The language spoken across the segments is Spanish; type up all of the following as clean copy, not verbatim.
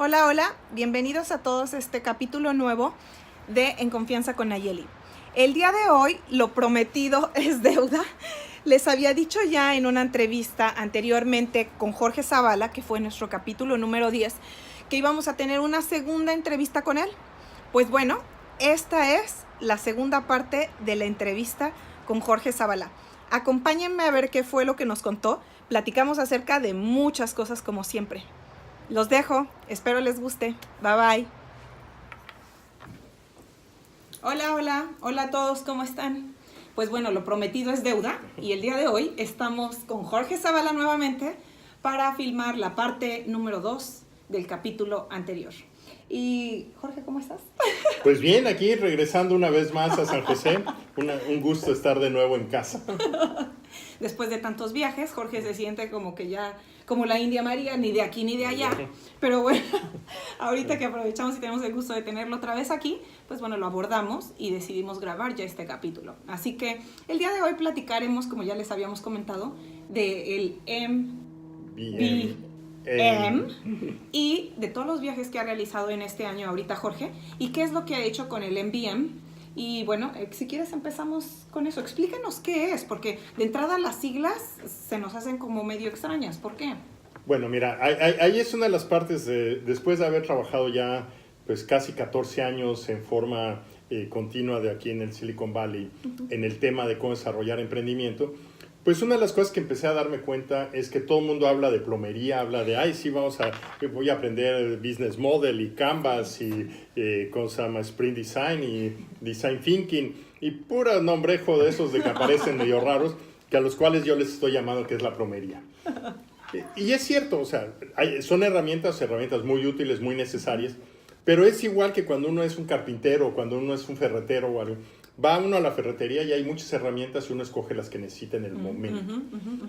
Hola, hola, bienvenidos a todos a este capítulo nuevo de En Confianza con Nayeli. El día de hoy, lo prometido es deuda. Les había dicho ya en una entrevista anteriormente con Jorge Zavala, que fue nuestro capítulo número 10, que íbamos a tener una segunda entrevista con él. Pues bueno, esta es la segunda parte de la entrevista con Jorge Zavala. Acompáñenme a ver qué fue lo que nos contó. Platicamos acerca de muchas cosas como siempre. Los dejo, espero les guste. Bye bye. Hola a todos, ¿cómo están? Pues bueno, lo prometido es deuda y el día de hoy estamos con Jorge Zavala nuevamente para filmar la parte número 2 del capítulo anterior. Y Jorge, ¿cómo estás? Pues bien, aquí regresando una vez más a San José, un gusto estar de nuevo en casa. Después de tantos viajes, Jorge se siente como que ya, como la India María, ni de aquí ni de allá. Pero bueno, ahorita que aprovechamos y tenemos el gusto de tenerlo otra vez aquí, pues bueno, lo abordamos y decidimos grabar ya este capítulo. Así que el día de hoy platicaremos, como ya les habíamos comentado, del MBM y de todos los viajes que ha realizado en este año ahorita Jorge y qué es lo que ha hecho con el MBM. Y bueno, si quieres empezamos con eso. Explícanos qué es, porque de entrada las siglas se nos hacen como medio extrañas. ¿Por qué? Bueno, mira, ahí es una de las partes, después de haber trabajado ya pues casi 14 años en forma continua de aquí en el Silicon Valley, en el tema de cómo desarrollar emprendimiento, pues una de las cosas que empecé a darme cuenta es que todo el mundo habla de plomería, habla de, ay, sí, voy a aprender Business Model y Canvas y ¿cómo se llama? Sprint Design y Design Thinking y puro nombrejo de esos de que aparecen medio raros, que a los cuales yo les estoy llamando que es la plomería. Y es cierto, o sea, son herramientas muy útiles, muy necesarias, pero es igual que cuando uno es un carpintero, cuando uno es un ferretero o algo. Va uno a la ferretería y hay muchas herramientas y uno escoge las que necesita en el momento.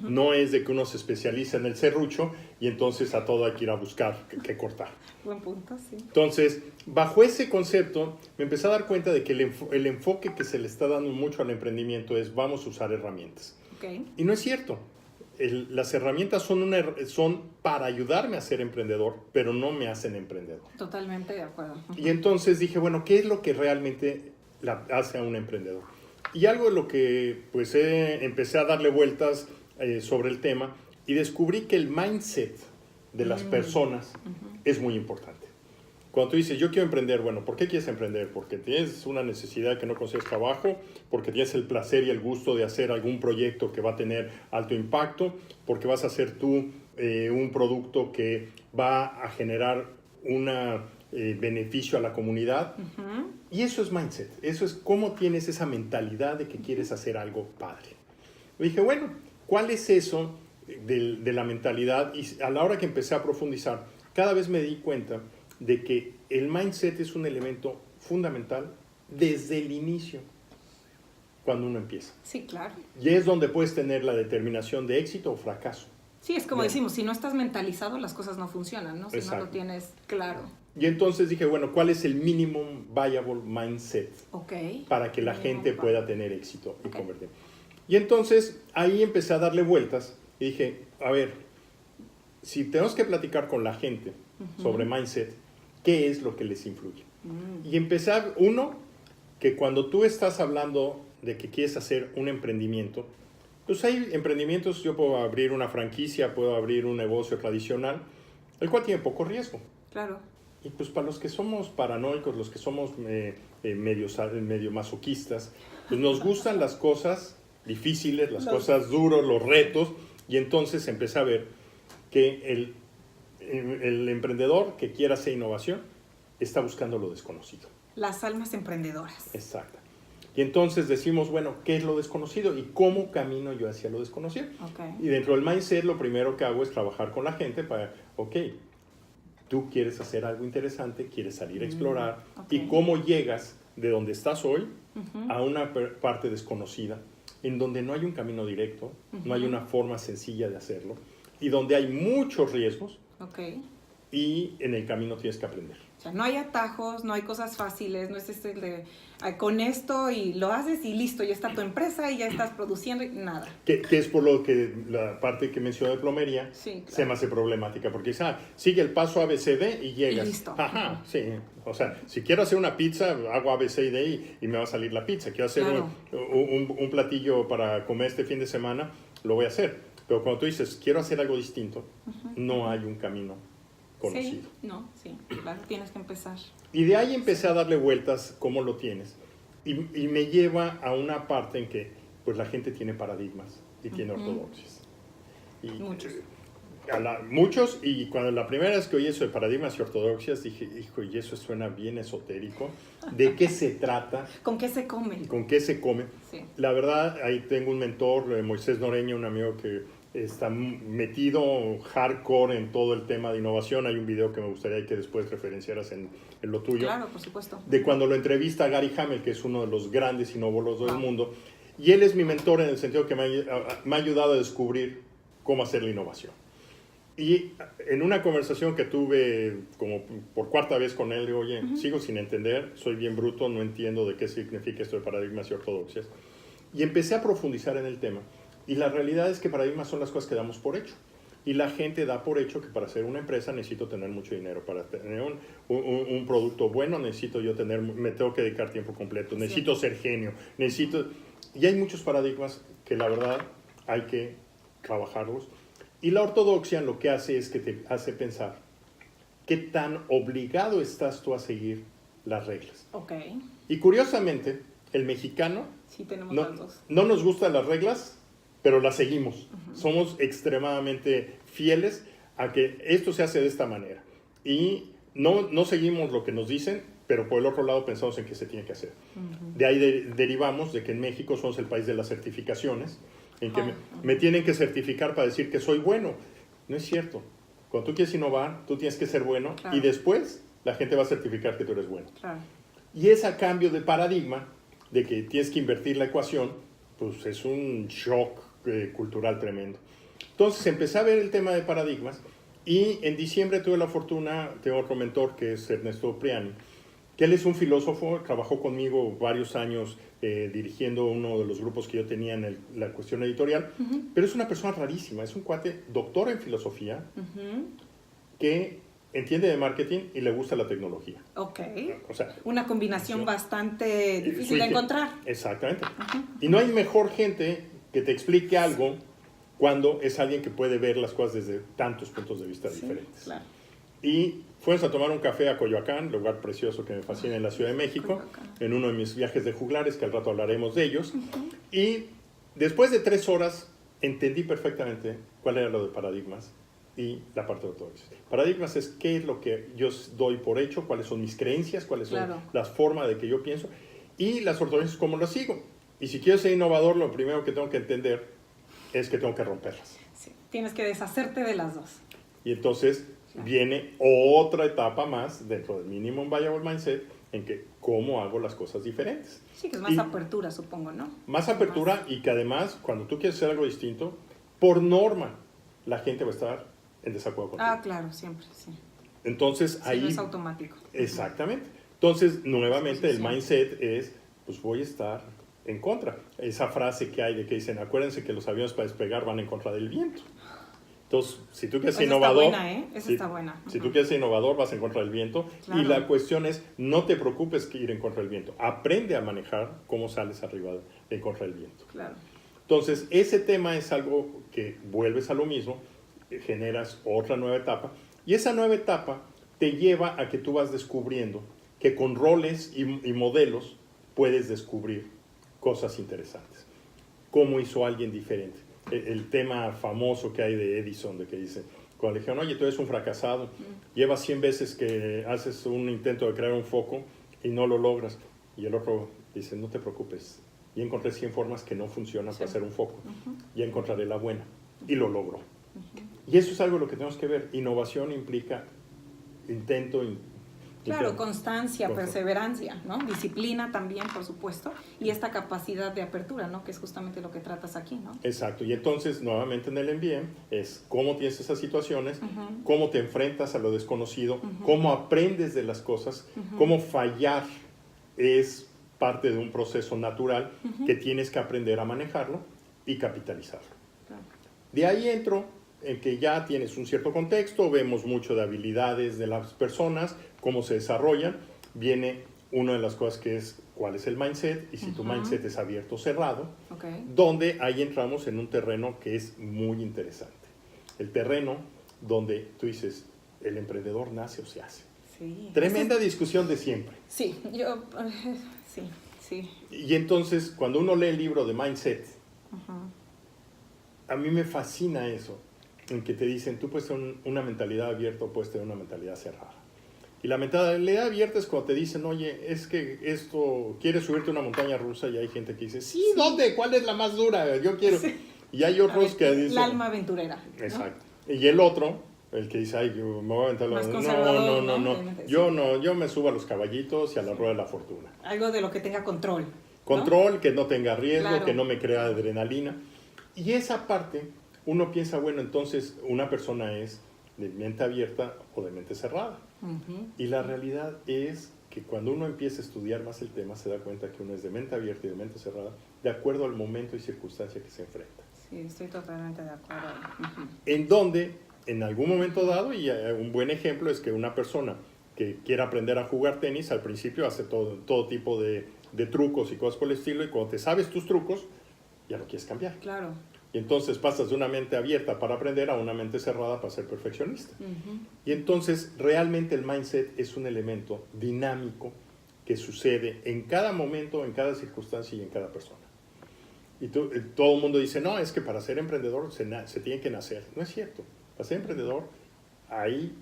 No es de que uno se especializa en el serrucho y entonces a todo hay que ir a buscar qué cortar. Buen punto, sí. Entonces, bajo ese concepto, me empecé a dar cuenta de que el enfoque que se le está dando mucho al emprendimiento es vamos a usar herramientas. Okay. Y no es cierto. Las herramientas son para ayudarme a ser emprendedor, pero no me hacen emprendedor. Totalmente de acuerdo. Y entonces dije, bueno, ¿qué es lo que realmente hace a un emprendedor? Y algo de lo que pues empecé a darle vueltas sobre el tema y descubrí que el mindset de las personas es muy importante. Cuando tú dices, yo quiero emprender, bueno, ¿por qué quieres emprender? Porque tienes una necesidad que no consigues trabajo, porque tienes el placer y el gusto de hacer algún proyecto que va a tener alto impacto, porque vas a hacer tú un producto que va a generar un beneficio a la comunidad. Y eso es mindset, eso es cómo tienes esa mentalidad de que quieres hacer algo padre. Y dije, bueno, ¿cuál es eso de la mentalidad? Y a la hora que empecé a profundizar, cada vez me di cuenta de que el mindset es un elemento fundamental desde el inicio, cuando uno empieza. Sí, claro. Y es donde puedes tener la determinación de éxito o fracaso. Sí, es como decimos, si no estás mentalizado, las cosas no funcionan, ¿no? Si Exacto. no lo tienes claro. Y entonces dije, bueno, ¿cuál es el minimum viable mindset para que la gente pueda tener éxito y convertir? Y entonces ahí empecé a darle vueltas y dije, a ver, si tenemos que platicar con la gente sobre mindset, ¿qué es lo que les influye? Y empecé que cuando tú estás hablando de que quieres hacer un emprendimiento, pues hay emprendimientos, yo puedo abrir una franquicia, puedo abrir un negocio tradicional, el cual tiene poco riesgo. Claro. Y pues para los que somos paranoicos, los que somos medio masoquistas, pues nos gustan las cosas difíciles, las cosas duras, los retos, y entonces empecé a ver que el emprendedor que quiera hacer innovación está buscando lo desconocido. Las almas emprendedoras. Exacto. Y entonces decimos, bueno, ¿qué es lo desconocido? ¿Y cómo camino yo hacia lo desconocido? Y dentro del mindset lo primero que hago es trabajar con la gente para, tú quieres hacer algo interesante, quieres salir a explorar, y cómo llegas de donde estás hoy a una parte desconocida, en donde no hay un camino directo, no hay una forma sencilla de hacerlo, y donde hay muchos riesgos, y en el camino tienes que aprender. O sea, no hay atajos, no hay cosas fáciles, no es de con esto y lo haces y listo, ya está tu empresa y ya estás produciendo, nada. Que es por lo que la parte que mencioné de plomería Sí, claro. se me hace problemática, porque dice, sigue el paso ABCD y llegas. Y listo. Ajá, sí. O sea, si quiero hacer una pizza, hago ABCD y me va a salir la pizza. Quiero hacer claro. un platillo para comer este fin de semana, lo voy a hacer. Pero cuando tú dices, quiero hacer algo distinto, no hay un camino conocido. Sí, claro, tienes que empezar. Y de ahí empecé a darle vueltas cómo lo tienes. Y me lleva a una parte en que pues la gente tiene paradigmas y tiene ortodoxias. Y, muchos. Muchos, y cuando la primera vez que oí eso de paradigmas y ortodoxias, dije, hijo, y eso suena bien esotérico. ¿De qué se trata? ¿Con qué se come? ¿Con qué se come? Sí. La verdad, ahí tengo un mentor, Moisés Noreña, un amigo que está metido hardcore en todo el tema de innovación. Hay un video que me gustaría que después referenciaras en lo tuyo. Claro, por supuesto. De cuando lo entrevista a Gary Hamel, que es uno de los grandes innovadores del mundo. Y él es mi mentor en el sentido que me ha ayudado a descubrir cómo hacer la innovación. Y en una conversación que tuve como por cuarta vez con él, digo, oye, sigo sin entender, soy bien bruto, no entiendo de qué significa esto de paradigmas y ortodoxias. Y empecé a profundizar en el tema. Y la realidad es que paradigmas son las cosas que damos por hecho. Y la gente da por hecho que para ser una empresa necesito tener mucho dinero. Para tener un producto bueno necesito yo me tengo que dedicar tiempo completo. Necesito ser genio. Y hay muchos paradigmas que la verdad hay que trabajarlos. Y la ortodoxia lo que hace es que te hace pensar qué tan obligado estás tú a seguir las reglas. Ok. Y curiosamente, el mexicano sí, tenemos las dos. No nos gustan las reglas, pero las seguimos. Somos extremadamente fieles a que esto se hace de esta manera. Y no seguimos lo que nos dicen, pero por el otro lado pensamos en que se tiene que hacer. De ahí derivamos de que en México somos el país de las certificaciones, en que me tienen que certificar para decir que soy bueno. No es cierto. Cuando tú quieres innovar, tú tienes que ser bueno, claro, y después la gente va a certificar que tú eres bueno. Claro. Y ese cambio de paradigma, de que tienes que invertir la ecuación, pues es un shock cultural tremendo. Entonces empecé a ver el tema de paradigmas y en diciembre tuve la fortuna, tengo otro mentor que es Ernesto Priani, que él es un filósofo, trabajó conmigo varios años dirigiendo uno de los grupos que yo tenía en la cuestión editorial, pero es una persona rarísima, es un cuate doctor en filosofía que entiende de marketing y le gusta la tecnología. Ok. O sea, una combinación bastante difícil de encontrar. Exactamente. Y no hay mejor gente que te explique algo cuando es alguien que puede ver las cosas desde tantos puntos de vista diferentes. Claro. Y fuimos a tomar un café a Coyoacán, lugar precioso que me fascina en la Ciudad de México, Coyoacán, en uno de mis viajes de juglares, que al rato hablaremos de ellos. Y después de 3 horas entendí perfectamente cuál era lo de paradigmas y la parte de ortodoxia. Paradigmas es qué es lo que yo doy por hecho, cuáles son mis creencias, cuáles son las formas de que yo pienso, y las ortodoxias cómo las sigo. Y si quiero ser innovador, lo primero que tengo que entender es que tengo que romperlas. Sí, tienes que deshacerte de las dos. Y entonces viene otra etapa más dentro del Minimum Viable Mindset en que cómo hago las cosas diferentes. Sí, que es más apertura, supongo, ¿no? Más apertura y que además, cuando tú quieres hacer algo distinto, por norma, la gente va a estar en desacuerdo contigo. Ah, claro, siempre, sí. Entonces, sí, ahí... no es automático. Exactamente. Entonces, nuevamente, el mindset es, pues voy a estar en contra. Esa frase que hay de que dicen, acuérdense que los aviones para despegar van en contra del viento. Entonces, si tú quieres ser innovador... Está buena, ¿eh? Esa está buena. Si tú quieres ser innovador, vas en contra del viento. Claro. Y la cuestión es, no te preocupes que ir en contra del viento. Aprende a manejar cómo sales arriba en contra del viento. Claro. Entonces, ese tema es algo que vuelves a lo mismo, generas otra nueva etapa. Y esa nueva etapa te lleva a que tú vas descubriendo que con roles y modelos puedes descubrir cosas interesantes. ¿Cómo hizo alguien diferente? El tema famoso que hay de Edison, de que dice, cuando le dijeron, oye, tú eres un fracasado, llevas 100 veces que haces un intento de crear un foco y no lo logras. Y el otro dice, no te preocupes, ya encontré 100 formas que no funcionan para hacer un foco. Ya encontraré la buena. Y lo logró. Y eso es algo de lo que tenemos que ver. Innovación implica intento, Claro, constancia, Constancia. perseverancia, ¿no? Disciplina también, por supuesto, y esta capacidad de apertura, ¿no? Que es justamente lo que tratas aquí, ¿no? Exacto, y entonces nuevamente en el MBM es cómo tienes esas situaciones, cómo te enfrentas a lo desconocido, cómo aprendes de las cosas, cómo fallar es parte de un proceso natural que tienes que aprender a manejarlo y capitalizarlo. Claro. De ahí entro en que ya tienes un cierto contexto, vemos mucho de habilidades de las personas, cómo se desarrollan, viene una de las cosas que es cuál es el mindset y si tu mindset es abierto o cerrado, donde ahí entramos en un terreno que es muy interesante. El terreno donde tú dices, el emprendedor nace o se hace. Sí. Tremenda discusión de siempre. Sí, sí. Y entonces, cuando uno lee el libro de Mindset, a mí me fascina eso, en que te dicen, tú puedes tener una mentalidad abierta o puedes tener una mentalidad cerrada. Y la mentalidad abierta es cuando te dicen, oye, es que esto, quieres subirte a una montaña rusa y hay gente que dice, sí, ¿dónde? ¿Cuál es la más dura? Yo quiero. Sí. Y hay otros que dicen... El alma aventurera, ¿no? Exacto. Y el otro, el que dice, ay, yo me voy a aventar la... No. Yo me subo a los caballitos y a la rueda de la fortuna. Algo de lo que tenga control. Control, ¿no? Que no tenga riesgo, que no me crea adrenalina. Y esa parte, uno piensa, bueno, entonces una persona es de mente abierta o de mente cerrada. Y la realidad es que cuando uno empieza a estudiar más el tema, se da cuenta que uno es de mente abierta y de mente cerrada, de acuerdo al momento y circunstancia que se enfrenta. Sí, estoy totalmente de acuerdo. En donde, en algún momento dado, y un buen ejemplo es que una persona que quiera aprender a jugar tenis, al principio hace todo tipo de trucos y cosas por el estilo, y cuando te sabes tus trucos, ya lo quieres cambiar. Claro. Y entonces pasas de una mente abierta para aprender a una mente cerrada para ser perfeccionista. Y entonces realmente el mindset es un elemento dinámico que sucede en cada momento, en cada circunstancia y en cada persona. Y todo el mundo dice, no, es que para ser emprendedor se tiene que nacer. No es cierto. Para ser emprendedor hay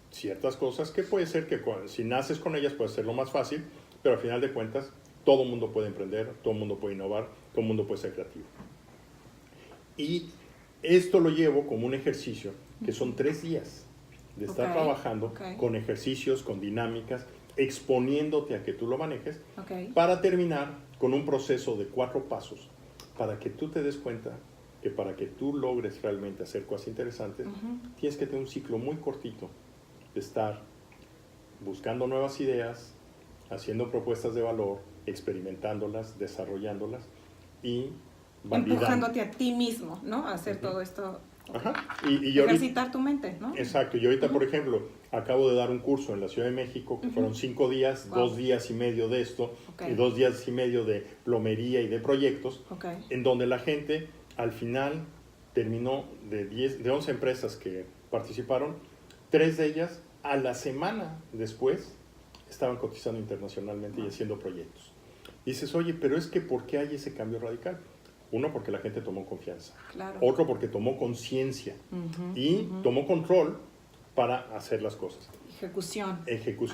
ciertas cosas que puede ser que si naces con ellas puede ser lo más fácil, pero al final de cuentas todo el mundo puede emprender, todo el mundo puede innovar, todo el mundo puede ser creativo. Y esto lo llevo como un ejercicio que son 3 días de estar trabajando con ejercicios, con dinámicas, exponiéndote a que tú lo manejes, para terminar con un proceso de 4 pasos, para que tú te des cuenta que para que tú logres realmente hacer cosas interesantes, tienes que tener un ciclo muy cortito de estar buscando nuevas ideas, haciendo propuestas de valor, experimentándolas, desarrollándolas y validando. Empujándote a ti mismo, ¿no? A hacer todo esto. Y ejercitar tu mente, ¿no? Exacto. Y ahorita, por ejemplo, acabo de dar un curso en la Ciudad de México, que fueron 5 días, 2 días y medio de esto, y 2 días y medio de plomería y de proyectos, en donde la gente, al final, terminó de 11 empresas que participaron, 3 de ellas, a la semana después, estaban cotizando internacionalmente y haciendo proyectos. Dices, oye, pero es que ¿por qué hay ese cambio radical? Uno, porque la gente tomó confianza. Otro, porque tomó conciencia y tomó control para hacer las cosas. Ejecución.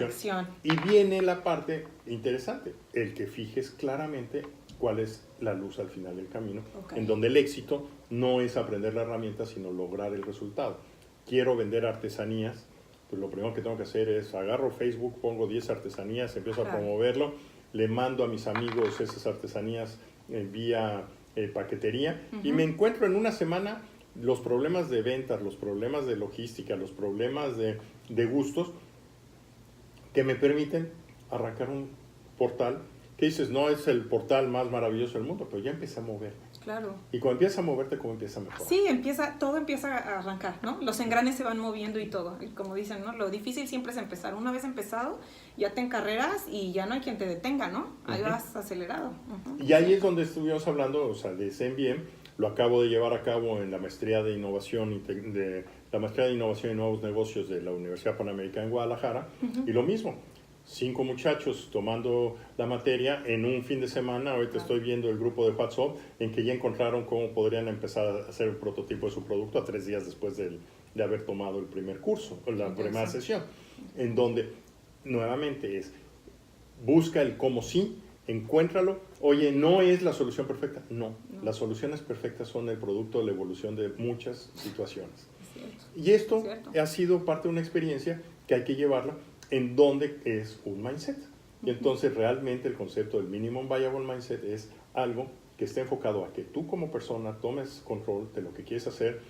Acción. Y viene la parte interesante, el que fijes claramente cuál es la luz al final del camino, en donde el éxito no es aprender la herramienta, sino lograr el resultado. Quiero vender artesanías, pues lo primero que tengo que hacer es agarro Facebook, pongo 10 artesanías, empiezo a promoverlo, le mando a mis amigos esas artesanías vía paquetería y me encuentro en una semana los problemas de ventas, los problemas de logística, los problemas de gustos que me permiten arrancar un portal que dices, no es el portal más maravilloso del mundo, pero ya empecé a moverme. Claro. Y cuando empieza a moverte, ¿cómo empieza a mejorar? Sí, todo empieza a arrancar, ¿no? Los engranes se van moviendo y todo. Y como dicen, ¿no? Lo difícil siempre es empezar. Una vez empezado, ya te encarreras y ya no hay quien te detenga, ¿no? Ahí vas acelerado. Y ahí es donde estuvimos hablando, o sea, de ese MBM. Lo acabo de llevar a cabo en la maestría de innovación y nuevos negocios de la Universidad Panamericana en Guadalajara. Y lo mismo. 5 muchachos tomando la materia en un fin de semana. Ahorita estoy viendo el grupo de WhatsApp en que ya encontraron cómo podrían empezar a hacer el prototipo de su producto a 3 días después de haber tomado el primer curso, la primera sesión, en donde nuevamente es busca el cómo sí, encuéntralo. Oye, no es la solución perfecta. No, las soluciones perfectas son el producto de la evolución de muchas situaciones. Y esto ha sido parte de una experiencia que hay que llevarla en dónde es un mindset. Y entonces realmente el concepto del Minimum Viable Mindset es algo que esté enfocado a que tú como persona tomes control de lo que quieres hacer.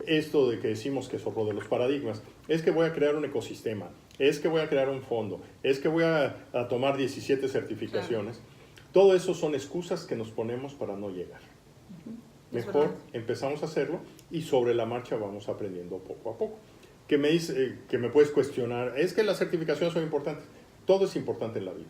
Esto de que decimos que zorro de los paradigmas, es que voy a crear un ecosistema, es que voy a crear un fondo, es que voy a tomar 17 certificaciones. Claro. Todo eso son excusas que nos ponemos para no llegar. Mejor empezamos a hacerlo y sobre la marcha vamos aprendiendo poco a poco. Que me puedes cuestionar, es que las certificaciones son importantes. Todo es importante en la vida.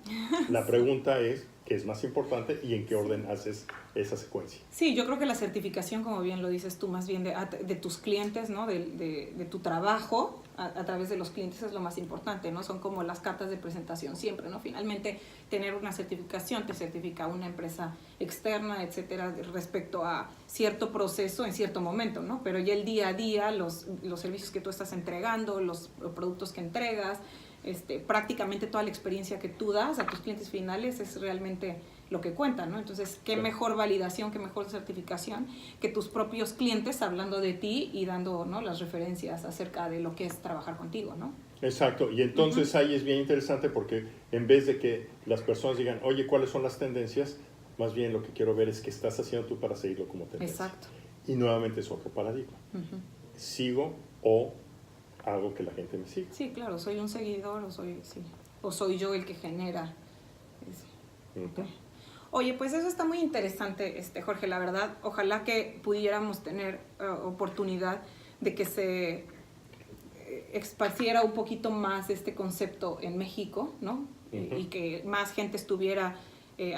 La pregunta es, ¿qué es más importante y en qué orden haces esa secuencia? Sí, yo creo que la certificación, como bien lo dices tú, más bien de tus clientes, ¿no? De tu trabajo a través de los clientes es lo más importante, ¿no? Son como las cartas de presentación siempre, ¿no? Finalmente, tener una certificación te certifica una empresa externa, etcétera, respecto a cierto proceso en cierto momento, ¿no? Pero ya el día a día, los servicios que tú estás entregando, los productos que entregas, prácticamente toda la experiencia que tú das a tus clientes finales es realmente lo que cuenta, ¿no? Entonces, qué mejor validación, qué mejor certificación que tus propios clientes hablando de ti y dando, ¿no?, las referencias acerca de lo que es trabajar contigo, ¿no? Exacto, y entonces ahí es bien interesante porque en vez de que las personas digan, oye, ¿cuáles son las tendencias? Más bien lo que quiero ver es qué estás haciendo tú para seguirlo como tendencia. Exacto. Y nuevamente es otro paradigma. Sigo o hago que la gente me siga. Sí, claro, soy un seguidor o soy yo el que genera eso. Okay. Oye, pues eso está muy interesante, Jorge, la verdad. Ojalá que pudiéramos tener oportunidad de que se esparciera un poquito más este concepto en México, ¿no? Y que más gente estuviera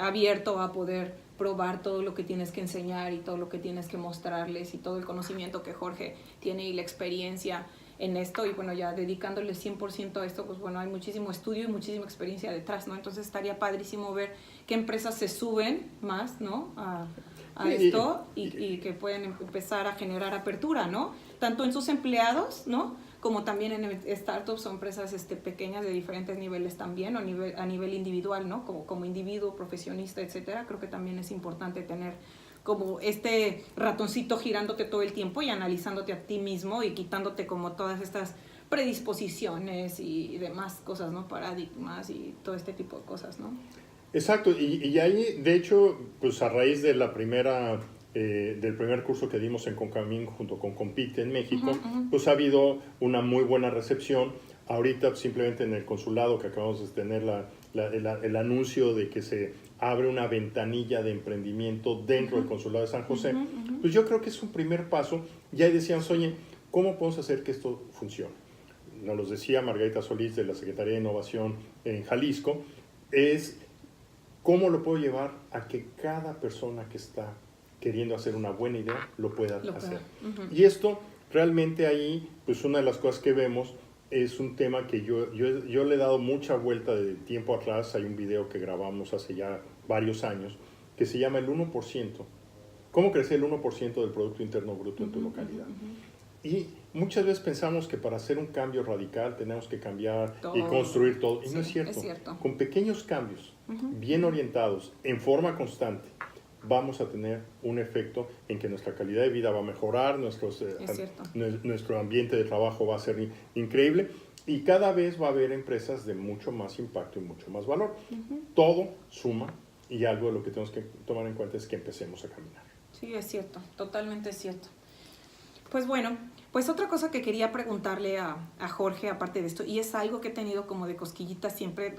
abierto a poder probar todo lo que tienes que enseñar y todo lo que tienes que mostrarles y todo el conocimiento que Jorge tiene y la experiencia en esto, y bueno, ya dedicándole 100% a esto, pues bueno, hay muchísimo estudio y muchísima experiencia detrás, ¿no? Entonces estaría padrísimo ver qué empresas se suben más, ¿no?, a esto y que pueden empezar a generar apertura, ¿no? Tanto en sus empleados, ¿no?, como también en startups o empresas pequeñas de diferentes niveles también, o a nivel individual, ¿no? Como individuo, profesionista, etcétera. Creo que también es importante tener como ratoncito girándote todo el tiempo y analizándote a ti mismo y quitándote como todas estas predisposiciones y demás cosas, ¿no? Paradigmas y todo este tipo de cosas, ¿no? Exacto, y ahí, de hecho, pues a raíz de la del primer curso que dimos en Concamín junto con Compite en México, pues ha habido una muy buena recepción. Ahorita simplemente en el consulado que acabamos de tener el anuncio de que se abre una ventanilla de emprendimiento dentro del consulado de San José, pues yo creo que es un primer paso. Ya decían, oye, ¿cómo podemos hacer que esto funcione? Nos lo decía Margarita Solís de la Secretaría de Innovación en Jalisco, es cómo lo puedo llevar a que cada persona que está queriendo hacer una buena idea lo pueda hacer. Y esto realmente ahí, pues una de las cosas que vemos es un tema que yo le he dado mucha vuelta de tiempo atrás. Hay un video que grabamos hace ya varios años que se llama el 1%. ¿Cómo crecer el 1% del Producto Interno Bruto en tu localidad? Y muchas veces pensamos que para hacer un cambio radical tenemos que cambiar todo y construir todo. Y sí, no es cierto. Con pequeños cambios, bien orientados, en forma constante, vamos a tener un efecto en que nuestra calidad de vida va a mejorar, nuestro ambiente de trabajo va a ser increíble y cada vez va a haber empresas de mucho más impacto y mucho más valor. Todo suma y algo de lo que tenemos que tomar en cuenta es que empecemos a caminar. Sí, es cierto, totalmente cierto. Pues bueno, pues otra cosa que quería preguntarle a Jorge, aparte de esto, y es algo que he tenido como de cosquillita siempre,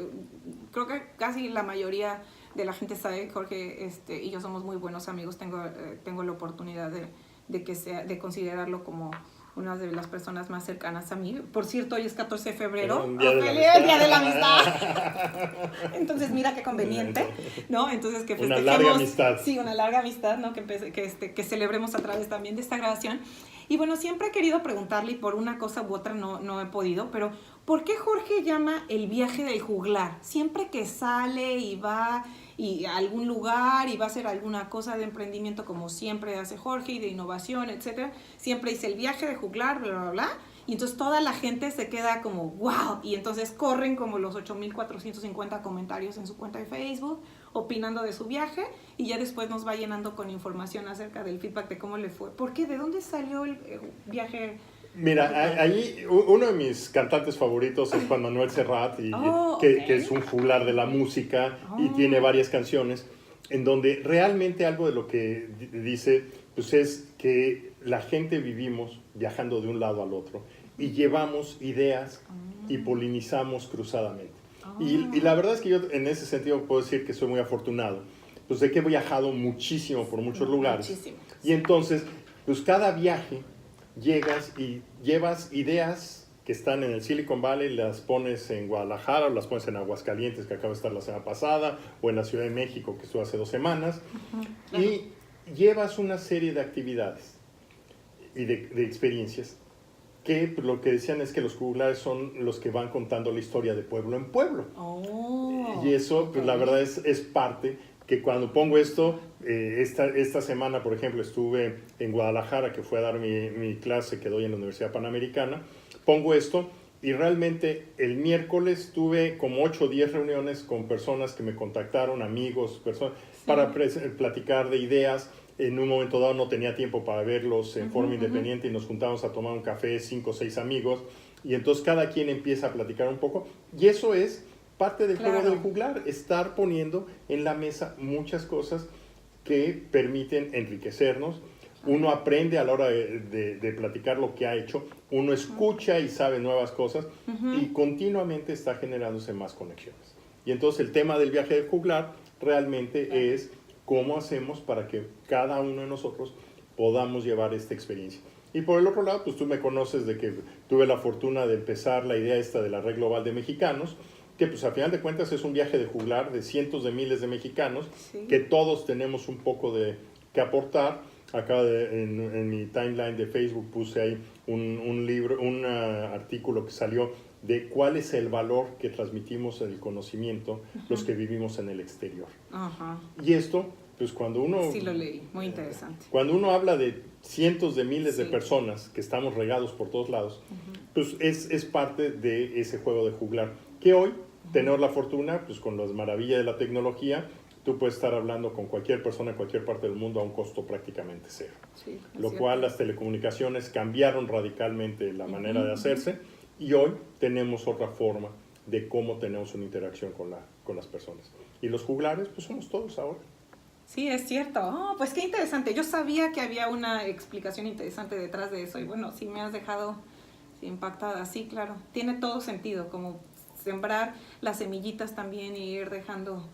creo que casi la mayoría de la gente sabe, Jorge y yo somos muy buenos amigos, tengo la oportunidad de considerarlo como una de las personas más cercanas a mí. Por cierto, hoy es 14 de febrero, ¡feliz Día de la Amistad! Entonces, mira qué conveniente, ¿no? Entonces, que festejemos. Una larga amistad. Sí, una larga amistad, ¿no? Que celebremos a través también de esta grabación. Y bueno, siempre he querido preguntarle, y por una cosa u otra no he podido, pero ¿por qué Jorge llama el viaje del juglar? Siempre que sale y va a algún lugar y va a hacer alguna cosa de emprendimiento, como siempre hace Jorge, y de innovación, etcétera, siempre dice el viaje de juglar, bla, bla, bla, y entonces toda la gente se queda como wow, y entonces corren como los 8,450 comentarios en su cuenta de Facebook, opinando de su viaje, y ya después nos va llenando con información acerca del feedback de cómo le fue. ¿Por qué? ¿De dónde salió el viaje Mira, ahí uno de mis cantantes favoritos es Juan Manuel Serrat, que es un juglar de la música y tiene varias canciones, en donde realmente algo de lo que dice pues es que la gente vivimos viajando de un lado al otro y llevamos ideas y polinizamos cruzadamente. Y la verdad es que yo en ese sentido puedo decir que soy muy afortunado, pues de que he viajado muchísimo por muchos lugares. Muchísimo. Y entonces, pues cada viaje llegas y llevas ideas que están en el Silicon Valley, las pones en Guadalajara, o las pones en Aguascalientes, que acaba de estar la semana pasada, o en la Ciudad de México, que estuvo hace 2 semanas, claro. Y llevas una serie de actividades y de experiencias que pues, lo que decían es que los juglares son los que van contando la historia de pueblo en pueblo. Y eso, pues la verdad es parte que cuando pongo esto, esta semana, por ejemplo, estuve en Guadalajara, que fue a dar mi clase que doy en la Universidad Panamericana, pongo esto y realmente el miércoles tuve como 8 o 10 reuniones con personas que me contactaron, amigos, personas, para platicar de ideas. En un momento dado no tenía tiempo para verlos en forma independiente y nos juntamos a tomar un café, 5 o 6 amigos, y entonces cada quien empieza a platicar un poco, y eso es parte del juego del juglar, estar poniendo en la mesa muchas cosas que permiten enriquecernos. Uno aprende a la hora de platicar lo que ha hecho, uno escucha y sabe nuevas cosas, y continuamente está generándose más conexiones. Y entonces el tema del viaje del juglar realmente es cómo hacemos para que cada uno de nosotros podamos llevar esta experiencia. Y por el otro lado, pues tú me conoces de que tuve la fortuna de empezar la idea esta de la Red Global de Mexicanos, que pues a final de cuentas es un viaje de juglar de cientos de miles de mexicanos, que todos tenemos un poco que aportar. Acá en mi timeline de Facebook puse ahí un libro, un artículo que salió de cuál es el valor que transmitimos en el conocimiento los que vivimos en el exterior. Y esto, pues cuando uno... Sí, lo leí, muy interesante. Cuando uno habla de cientos de miles de personas que estamos regados por todos lados, pues es parte de ese juego de juglar. Que hoy, tenemos la fortuna, pues con las maravillas de la tecnología, tú puedes estar hablando con cualquier persona en cualquier parte del mundo a un costo prácticamente cero. Sí, lo cual las telecomunicaciones cambiaron radicalmente la manera de hacerse y hoy tenemos otra forma de cómo tenemos una interacción con las personas. Y los juglares, pues somos todos ahora. Sí, es cierto. Oh, pues qué interesante. Yo sabía que había una explicación interesante detrás de eso y bueno, sí me has dejado impactada. Sí, claro. Tiene todo sentido, como sembrar las semillitas también y ir dejando...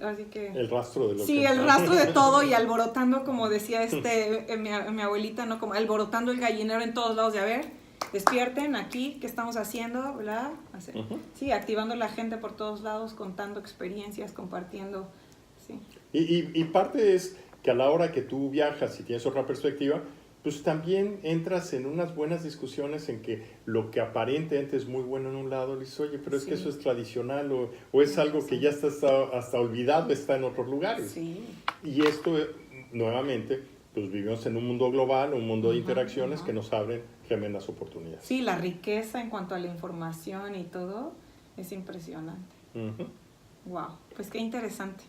Así que, el rastro de lo sí, el rastro de todo y alborotando, como decía mi abuelita, ¿no? Como alborotando el gallinero en todos lados de a ver, despierten aquí, ¿qué estamos haciendo? ¿Verdad? Sí, activando la gente por todos lados, contando experiencias, compartiendo. Sí. Y parte es que a la hora que tú viajas y tienes otra perspectiva, pues también entras en unas buenas discusiones en que lo que aparentemente es muy bueno en un lado, le dices, oye, pero es que eso es tradicional o es algo que ya está hasta olvidado, está en otros lugares. Sí. Y esto, nuevamente, pues vivimos en un mundo global, un mundo de interacciones que nos abren tremendas oportunidades. Sí, la riqueza en cuanto a la información y todo es impresionante. Wow, pues qué interesante.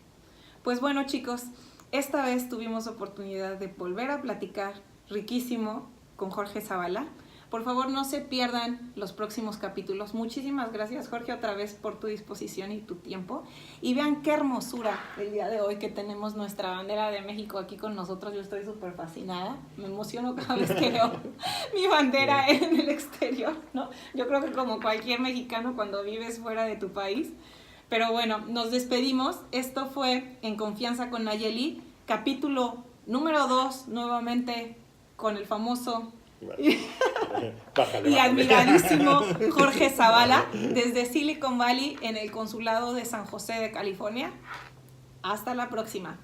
Pues bueno, chicos, esta vez tuvimos oportunidad de volver a platicar riquísimo con Jorge Zavala. Por favor, no se pierdan los próximos capítulos. Muchísimas gracias, Jorge, otra vez por tu disposición y tu tiempo. Y vean qué hermosura el día de hoy que tenemos nuestra bandera de México aquí con nosotros. Yo estoy súper fascinada. Me emociono cada vez que veo mi bandera en el exterior, ¿no? Yo creo que como cualquier mexicano cuando vives fuera de tu país. Pero bueno, nos despedimos. Esto fue En Confianza con Nayeli, capítulo número 2, nuevamente con el famoso y admiradísimo Jorge Zavala desde Silicon Valley en el Consulado de San José de California. Hasta la próxima.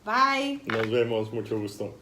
Bye. Nos vemos, mucho gusto.